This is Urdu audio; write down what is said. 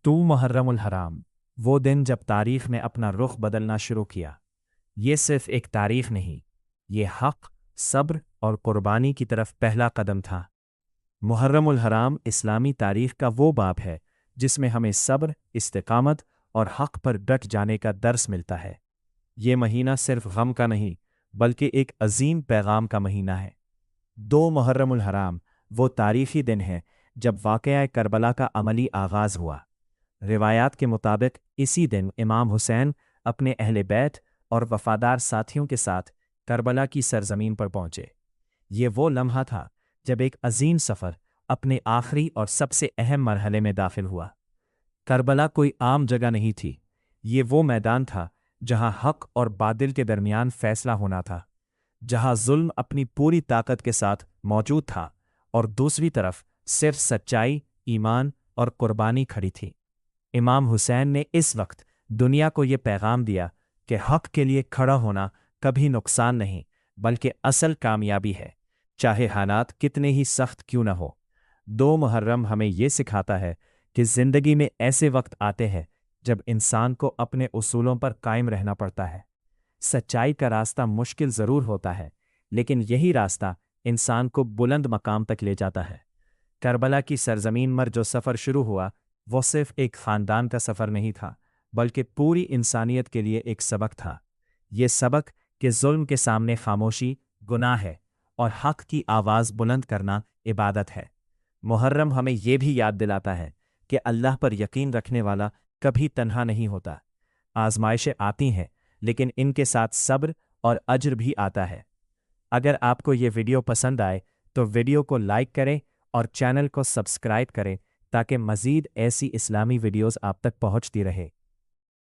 تو محرم الحرام، وہ دن جب تاریخ نے اپنا رخ بدلنا شروع کیا۔ یہ صرف ایک تاریخ نہیں، یہ حق، صبر اور قربانی کی طرف پہلا قدم تھا۔ محرم الحرام اسلامی تاریخ کا وہ باب ہے جس میں ہمیں صبر، استقامت اور حق پر ڈٹ جانے کا درس ملتا ہے۔ یہ مہینہ صرف غم کا نہیں، بلکہ ایک عظیم پیغام کا مہینہ ہے۔ 2 محرم الحرام وہ تاریخی دن ہے جب واقعہ کربلا کا عملی آغاز ہوا۔ روایات کے مطابق اسی دن امام حسین اپنے اہل بیت اور وفادار ساتھیوں کے ساتھ کربلا کی سرزمین پر پہنچے۔ یہ وہ لمحہ تھا جب ایک عظیم سفر اپنے آخری اور سب سے اہم مرحلے میں داخل ہوا۔ کربلا کوئی عام جگہ نہیں تھی، یہ وہ میدان تھا جہاں حق اور باطل کے درمیان فیصلہ ہونا تھا، جہاں ظلم اپنی پوری طاقت کے ساتھ موجود تھا اور دوسری طرف صرف سچائی، ایمان اور قربانی کھڑی تھی۔ امام حسین نے اس وقت دنیا کو یہ پیغام دیا کہ حق کے لیے کھڑا ہونا کبھی نقصان نہیں بلکہ اصل کامیابی ہے، چاہے حالات کتنے ہی سخت کیوں نہ ہو۔ 2 محرم ہمیں یہ سکھاتا ہے کہ زندگی میں ایسے وقت آتے ہیں جب انسان کو اپنے اصولوں پر قائم رہنا پڑتا ہے۔ سچائی کا راستہ مشکل ضرور ہوتا ہے، لیکن یہی راستہ انسان کو بلند مقام تک لے جاتا ہے۔ کربلا کی سرزمین پر جو سفر شروع ہوا، وہ صرف ایک خاندان کا سفر نہیں تھا، بلکہ پوری انسانیت کے لیے ایک سبق تھا۔ یہ سبق کہ ظلم کے سامنے خاموشی گناہ ہے اور حق کی آواز بلند کرنا عبادت ہے۔ محرم ہمیں یہ بھی یاد دلاتا ہے کہ اللہ پر یقین رکھنے والا کبھی تنہا نہیں ہوتا۔ آزمائشیں آتی ہیں، لیکن ان کے ساتھ صبر اور اجر بھی آتا ہے۔ اگر آپ کو یہ ویڈیو پسند آئے تو ویڈیو کو لائک کریں اور چینل کو سبسکرائب کریں تاکہ مزید ایسی اسلامی ویڈیوز آپ تک پہنچتی رہے۔